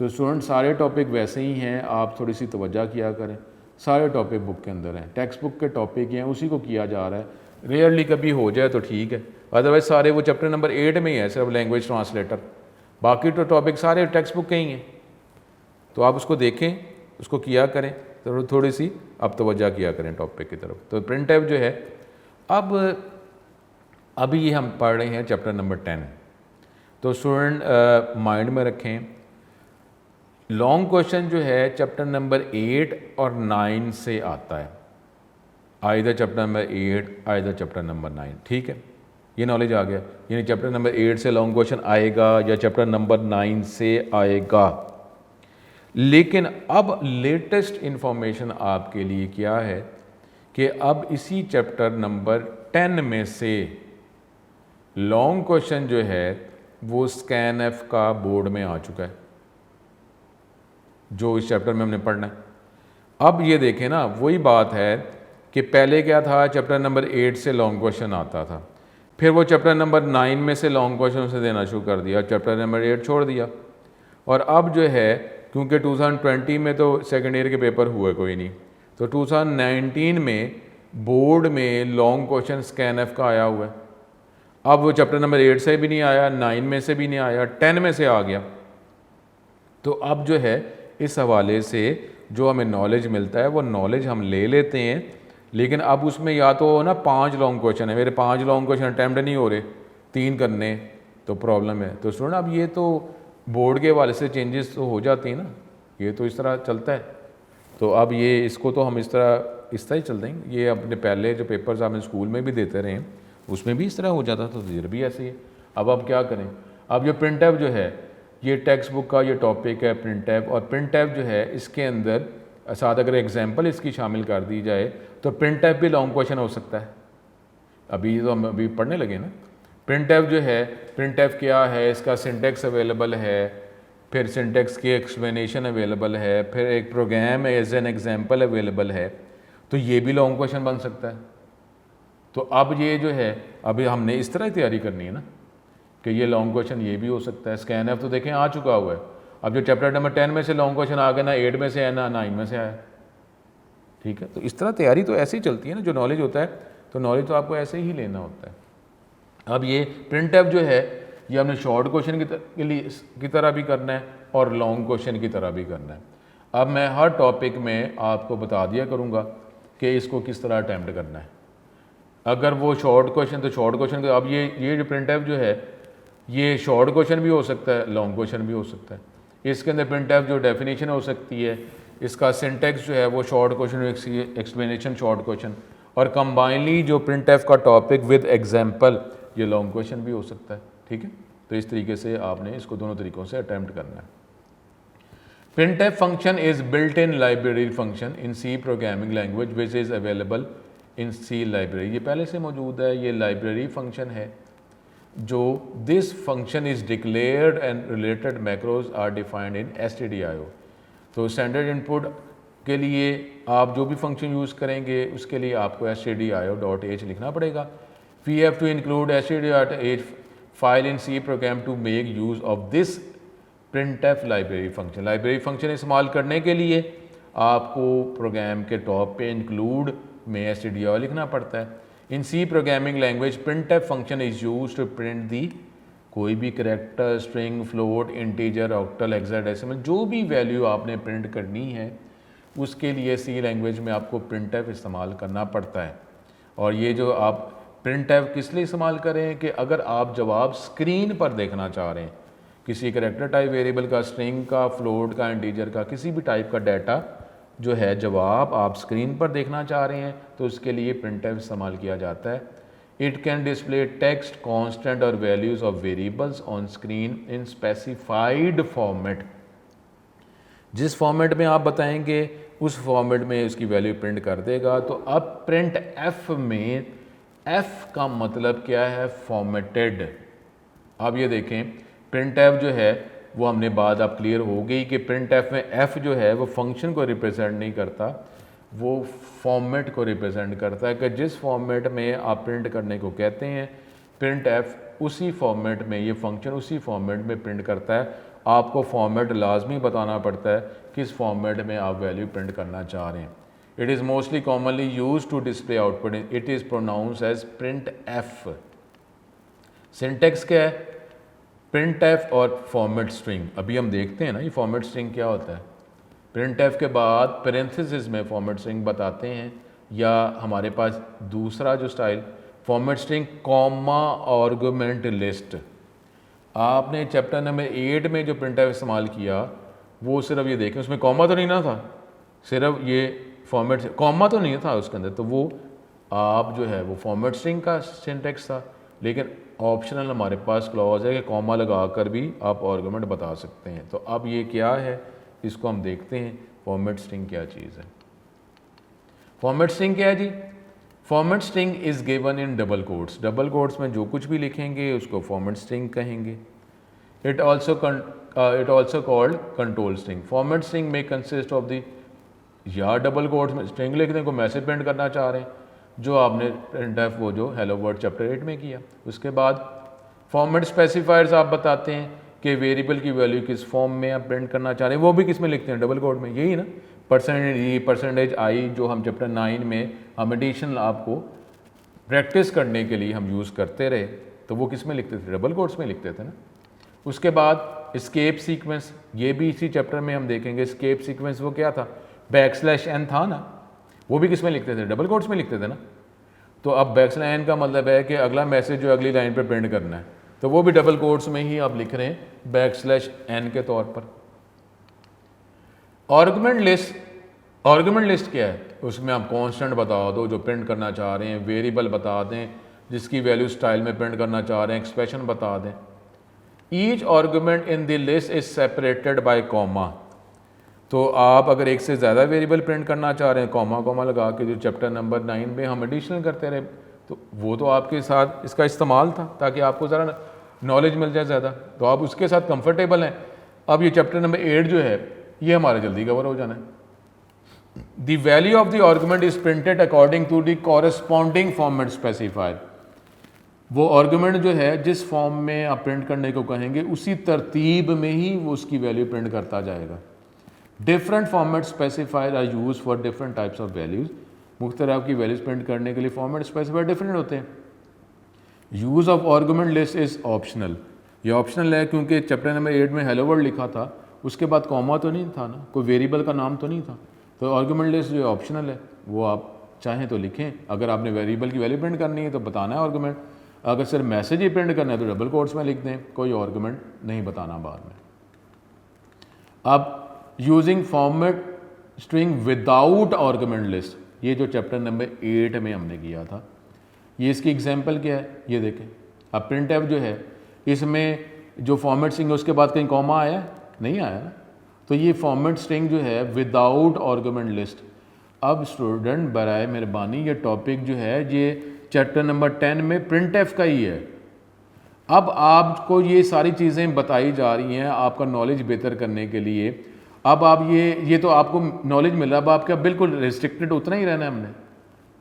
तो स्टूडेंट सारे टॉपिक वैसे ही हैं, आप थोड़ी सी तवज्जो किया करें। सारे टॉपिक बुक के अंदर हैं, टेक्स्ट बुक के टॉपिक हैं, उसी को किया जा रहा है। रेयरली कभी हो जाए तो ठीक है, अदरवाइज सारे वो चैप्टर नंबर 8 में ही है, सिर्फ लैंग्वेज ट्रांसलेटर। बाकी तो टॉपिक सारे टेक्स्ट बुक के ही हैं। तो आप उसको देखें, उसको किया करें, तो थोड़ी सी आप तवज्जो किया करें टॉपिक की तरफ। तो प्रिंट एफ जो है अब अभी ये हम पढ़ रहे हैं चैप्टर नंबर 10। तो स्टूडेंट माइंड में रखें, लॉन्ग क्वेश्चन जो है चैप्टर नंबर 8 और 9 से आता है, either chapter number 8 either chapter number 9। ठीक है, ये नॉलेज आ गया। यानी चैप्टर नंबर 8 से लॉन्ग क्वेश्चन आएगा या चैप्टर नंबर 9 से आएगा। लेकिन अब लेटेस्ट इंफॉर्मेशन आपके लिए क्या है कि अब इसी चैप्टर नंबर 10 में से लॉन्ग क्वेश्चन जो है वो स्कैन एफ का बोर्ड में आ चुका है, जो इस चैप्टर में हमने पढ़ना है। अब ये देखें ना, वही बात है कि पहले क्या था, चैप्टर नंबर 8 से लॉन्ग क्वेश्चन आता था, फिर वो चैप्टर नंबर 9 में से लॉन्ग क्वेश्चन से देना शुरू कर दिया, चैप्टर नंबर 8 छोड़ दिया। और अब जो है क्योंकि 2020 में तो सेकेंड ईयर के पेपर हुए कोई नहीं, तो 2019 में बोर्ड में लॉन्ग क्वेश्चन स्कैन एफ का आया हुआ है। अब वो चैप्टर नंबर 8 से भी नहीं आया, 9 में से भी नहीं आया, 10 में से आ गया। तो अब जो है इस हवाले से जो हमें नॉलेज मिलता है वो नॉलेज हम ले लेते हैं, लेकिन अब उसमें या तो ना 5 लॉन्ग क्वेश्चन है, मेरे 5 लॉन्ग क्वेश्चन अटैम्प्ट नहीं हो रहे, 3 करने, तो प्रॉब्लम है। तो स्टूडेंट अब ये तो बोर्ड के हवाले से चेंजेस तो हो जाती हैं ना, ये तो इस तरह चलता है। तो अब ये इसको तो हम इस तरह ही चल देंगे। ये अपने पहले जो पेपर्स आपने स्कूल में भी देते रहे हैं उसमें भी इस तरह हो जाता था, तो इधर भी ऐसे ही है। अब क्या करें, अब जो प्रिंट ऐप जो है ये टेक्स्ट बुक का ये टॉपिक है प्रिंट ऐप, और प्रिंट ऐप जो है इसके अंदर साथ अगर एग्जाम्पल इसकी शामिल कर दी जाए तो प्रिंट ऐप भी लॉन्ग क्वेश्चन हो सकता है। अभी तो हम अभी पढ़ने लगे ना। प्रिंट ऐप जो है, प्रिंट ऐप क्या है, इसका सिंटेक्स अवेलेबल है, फिर सिंटेक्स की एक्सप्लेनेशन अवेलेबल है, फिर एक program as an example available है, तो ये भी लॉन्ग क्वेश्चन बन सकता है। तो अब ये जो है अभी हमने इस तरह ही तैयारी करनी है ना कि ये लॉन्ग क्वेश्चन ये भी हो सकता है। स्कैन ऐप तो देखें आ चुका हुआ है। अब जो चैप्टर नंबर 10 में से लॉन्ग क्वेश्चन आ गए ना 8 में से है ना 9 में से आया, ठीक है। तो इस तरह तैयारी तो ऐसे ही चलती है ना, जो नॉलेज होता है तो नॉलेज तो आपको ऐसे ही लेना होता है। अब ये प्रिंट ऐप जो है ये हमने शॉर्ट क्वेश्चन की तरह भी करना है और लॉन्ग क्वेश्चन की तरह भी करना है। अब मैं हर टॉपिक में आपको बता दिया करूँगा कि इसको किस तरह अटैम्प्ट करना है। अगर वो शॉर्ट क्वेश्चन तो शॉर्ट क्वेश्चन, अब ये जो प्रिंट ऐप जो है ये शॉर्ट क्वेश्चन भी हो सकता है, लॉन्ग क्वेश्चन भी हो सकता है। इसके अंदर प्रिंट ऐप जो डेफिनेशन हो सकती है, इसका सिंटेक्स जो है वो short question, explanation short question, और कंबाइनली जो प्रिंट ऐप का टॉपिक विद एग्जाम्पल ये लॉन्ग क्वेश्चन भी हो सकता है, ठीक है। तो इस तरीके से आपने इसको दोनों तरीक़ों से अटैम्प्ट करना है। printf function is built-in library function in C programming language which is available in C library। ये पहले से मौजूद है, ये लाइब्रेरी फंक्शन है जो this function is declared and related macros are defined in stdio। तो स्टैंडर्ड इनपुट के लिए आप जो भी फंक्शन यूज़ करेंगे उसके लिए आपको stdio.h लिखना पड़ेगा। We have to include stdio.h file in C program to make use of this printf library function. Library function इस्तेमाल करने के लिए आपको प्रोग्राम के टॉप पे इंक्लूड में stdio लिखना पड़ता है। In C programming language printf function is use to print the कोई भी character, string, float, integer, octal, hexadecimal, जो भी वैल्यू आपने प्रिंट करनी है उसके लिए सी लैंग्वेज में आपको printf इस्तेमाल करना पड़ता है। और ये जो आप printf किस लिए इस्तेमाल करें कि अगर आप जवाब स्क्रीन पर देखना चाह रहे हैं, किसी करेक्टर टाइप वेरिएबल का, स्ट्रिंग का, फ्लोट का, इंटीजर का, किसी भी टाइप का डाटा जो है जवाब आप स्क्रीन पर देखना चाह रहे हैं, तो उसके लिए printf इस्तेमाल किया जाता है। It can display text, constant और values of variables on screen in specified format. जिस फॉर्मेट में आप बताएंगे उस फॉर्मेट में उसकी वैल्यू प्रिंट कर देगा। तो अब प्रिंट एफ में एफ का मतलब क्या है, फॉर्मेटेड। अब ये देखें प्रिंट एफ जो है वो हमने बात अब क्लियर हो गई कि प्रिंट एफ में एफ जो है वो फंक्शन को रिप्रेजेंट नहीं करता, वो फॉर्मेट को रिप्रेजेंट करता है कि जिस फॉर्मेट में आप प्रिंट करने को कहते हैं प्रिंट एफ उसी फॉर्मेट में, ये फंक्शन उसी फॉर्मेट में प्रिंट करता है। आपको फॉर्मेट लाजमी बताना पड़ता है किस फॉर्मेट में आप वैल्यू प्रिंट करना चाह रहे हैं। It is mostly commonly use to display output, it is pronounce as print f. Syntax क्या है, प्रिंट एफ और फॉर्मेट स्ट्रिंग। अभी हम देखते हैं ना ये फॉर्मेट स्ट्रिंग क्या होता है। प्रिंट एफ के बाद पेरेंथेसिस में फॉर्मेट स्ट्रिंग बताते हैं, या हमारे पास दूसरा जो style format string comma argument list. आपने चैप्टर नंबर 8 में जो प्रिंट एफ इस्तेमाल किया वो सिर्फ ये देखें उसमें कॉमा तो नहीं ना था, सिर्फ ये फॉर्मेट कॉमा तो नहीं था उसके अंदर, तो वो आप जो है वो फॉर्मेट स्ट्रिंग का सिंटेक्स था। लेकिन ऑप्शनल हमारे पास क्लॉज है कि कॉमा लगा कर भी आप आर्गुमेंट बता सकते हैं। तो अब ये क्या है इसको हम देखते हैं, फॉर्मेट स्ट्रिंग क्या चीज़ है। फॉर्मेट स्ट्रिंग क्या है जी, format string is given in double quotes. Double quotes में जो कुछ भी लिखेंगे उसको फॉर्मेट स्ट्रिंग कहेंगे। It also called control string. Format string में कंसिस्ट ऑफ द, या डबल कोट्स में स्ट्रिंग लिखने को मैसेज प्रिंट करना चाह रहे हैं जो आपने प्रिंट एफ वो जो हेलो वर्ड चैप्टर 8 में किया। उसके बाद फॉर्मेट स्पेसिफायर्स आप बताते हैं कि वेरिएबल की वैल्यू किस फॉर्म में आप प्रिंट करना चाह रहे हैं, वो भी किस में लिखते हैं, डबल कोट में, यही ना, परसेंटेज आई जो हम चैप्टर 9 में हम एडिशन आपको प्रैक्टिस करने के लिए हम यूज़ करते रहे। तो वो किस में लिखते थे, डबल कोट्स में लिखते थे ना। उसके बाद एस्केप सीक्वेंस, ये भी इसी चैप्टर में हम देखेंगे। एस्केप सीक्वेंस वो क्या था, \n था ना, वो भी किस में लिखते थे, डबल कोट्स में लिखते थे ना। तो अब \n का मतलब है कि अगला मैसेज जो अगली लाइन पर प्रिंट करना है, तो वो भी डबल कोट्स में ही आप लिख रहे हैं \n के तौर पर। आर्गुमेंट लिस्ट क्या है, उसमें आप कांस्टेंट बता दो जो प्रिंट करना चाह रहे हैं, वेरिएबल बता दें जिसकी वैल्यू स्टाइल में प्रिंट करना चाह रहे हैं, एक्सप्रेशन बता दें। Each argument in the list is separated by comma. तो आप अगर एक से ज़्यादा वेरिएबल प्रिंट करना चाह रहे हैं, कॉमा लगा के, जो चैप्टर नंबर 9 में हम एडिशनल करते रहे, तो वो तो आपके साथ इसका इस्तेमाल था ताकि आपको ज़रा नॉलेज मिल जाए ज़्यादा, तो आप उसके साथ कंफर्टेबल हैं। अब ये चैप्टर नंबर 8 जो है ये हमारा जल्दी कवर हो जाना है। The value of the argument is printed according to the corresponding format specified. वो आर्गुमेंट जो है जिस फॉर्म में आप प्रिंट करने को कहेंगे उसी तरतीब में ही वो उसकी वैल्यू प्रिंट करता जाएगा। Different format specified are use for different types of values. मुख्तलिफ की वैल्यूज प्रिंट करने के लिए फॉर्मेट स्पेसिफाइड डिफरेंट होते हैं। Use of argument list is optional. ये ऑप्शनल है क्योंकि चैप्टर नंबर 8 में हेलो वर्ल्ड लिखा था, उसके बाद कॉमा तो नहीं था ना, कोई वेरिएबल का नाम तो नहीं था। तो आर्गुमेंट लिस्ट जो ऑप्शनल है वो आप चाहें तो लिखें। अगर आपने वेरिएबल की वैल्यू प्रिंट करनी है तो बताना है आर्गुमेंट, अगर सिर्फ मैसेज ही प्रिंट करना है तो डबल कोट्स में लिख दें, कोई आर्गुमेंट नहीं बताना बाद में। अब using format string without argument list, ये जो चैप्टर नंबर 8 में हमने किया था, ये इसकी एग्जांपल क्या है, ये देखें। अब प्रिंट एफ जो है इसमें जो फॉर्मेट स्ट्रिंग है उसके बाद कहीं कॉमा आया, नहीं आया ना, तो ये फॉर्मेट स्ट्रिंग जो है विदाउट आर्गुमेंट लिस्ट। अब स्टूडेंट बराए मेहरबानी ये टॉपिक जो है ये चैप्टर नंबर 10 में प्रिंट एफ का ही है। अब आपको ये सारी चीज़ें बताई जा रही हैं आपका नॉलेज बेहतर करने के लिए। अब आप ये तो आपको नॉलेज मिला, अब आप क्या बिल्कुल रिस्ट्रिक्टेड उतना ही रहना है हमने,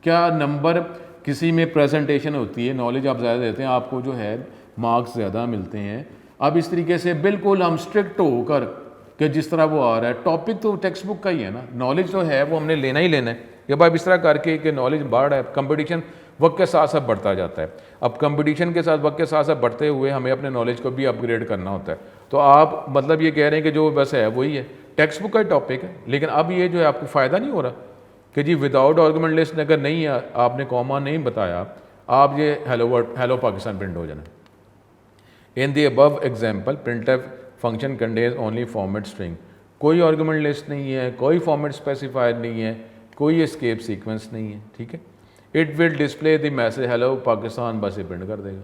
क्या नंबर किसी में प्रेजेंटेशन होती है, नॉलेज आप ज़्यादा देते हैं, आपको जो है मार्क्स ज़्यादा मिलते हैं। अब इस तरीके से बिल्कुल हम स्ट्रिक्ट होकर कि जिस तरह वो आ रहा है, टॉपिक तो टेक्स्ट बुक का ही है ना, नॉलेज तो है वो हमने लेना ही लेना है। जब आप इस तरह करके कि नॉलेज बढ़ रहा है, कंपटीशन वक्त के साथ साथ बढ़ता जाता है। अब कंपटीशन के साथ वक्त के साथ साथ बढ़ते हुए हमें अपने नॉलेज को भी अपग्रेड करना होता है। तो आप मतलब ये कह रहे हैं कि जो बस है वही है, टेक्स्ट बुक का टॉपिक है, लेकिन अब ये जो है आपको फ़ायदा नहीं हो रहा कि जी विदाउट आर्गुमेंट लिस्ट अगर नहीं है, आपने कॉमा नहीं बताया, आप ये हेलो पाकिस्तान प्रिंट हो जाना। In the above example printf function contains only format string. कोई आर्गुमेंट लिस्ट नहीं है, कोई फॉर्मेट स्पेसिफाइड नहीं है, कोई एस्केप सीक्वेंस नहीं है, ठीक है। It will display the message hello Pakistan, बस ये प्रिंट कर देगा।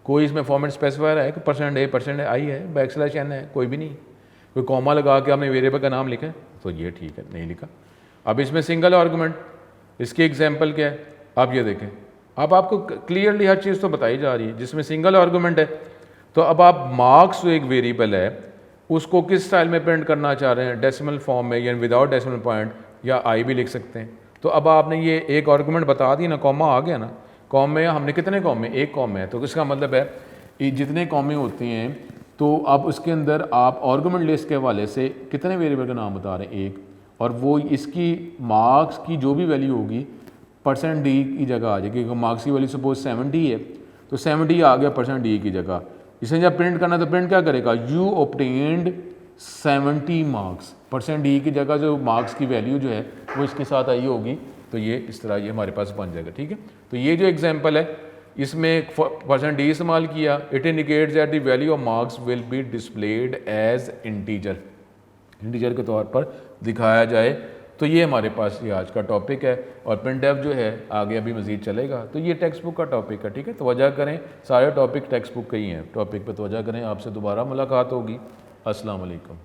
कोई इसमें फॉर्मेट स्पेसिफायर है कि %a%i है, \n है, कोई भी नहीं। कोई कॉमा लगा के आपने वेरिएबल का नाम लिखा है तो ये ठीक है, नहीं लिखा। अब इसमें सिंगल आर्गुमेंट, इसकी एग्जाम्पल क्या है, आप ये देखें। अब आपको क्लियरली हर चीज़ तो बताई जा रही है। जिसमें सिंगल आर्गुमेंट है तो अब आप मार्क्स जो एक वेरिएबल है उसको किस स्टाइल में प्रिंट करना चाह रहे हैं, डेसिमल फॉर्म में या विदाउट डेसिमल पॉइंट या आई भी लिख सकते हैं। तो अब आपने ये एक आर्गुमेंट बता दी ना, कॉमा आ गया ना, कॉम में हमने कितने कॉम में, एक कॉम है, तो इसका मतलब है जितने कॉमें होती हैं तो अब उसके अंदर आप आर्गुमेंट लिस्ट के हवाले से कितने वेरिएबल का नाम बता रहे हैं, एक, और वो इसकी मार्क्स की जो भी वैल्यू होगी %d की जगह आ जाएगी। मार्क्स की वैल्यू सपोज 70 है तो 70 आ गया %d की जगह। इसे जब प्रिंट करना तो प्रिंट क्या करेगा, यू ऑब्टेन्ड 70 मार्क्स, %d की जगह जो मार्क्स की वैल्यू जो है वो इसके साथ आई होगी, तो ये इस तरह ये हमारे पास बन जाएगा, ठीक है। तो ये जो एग्जांपल है इसमें %d इस्तेमाल किया, it indicates that the value of marks will be displayed as integer, integer के तौर पर दिखाया जाए। तो ये हमारे पास ये आज का टॉपिक है और प्रिंटफ जो है आगे अभी मज़ीद चलेगा। तो ये टेक्स्ट बुक का टॉपिक है, ठीक है। तवज्जो करें, सारे टॉपिक टेक्स्ट बुक के ही हैं, टॉपिक पे तवज्जो करें। आपसे दोबारा मुलाकात होगी। अस्सलाम वालेकुम।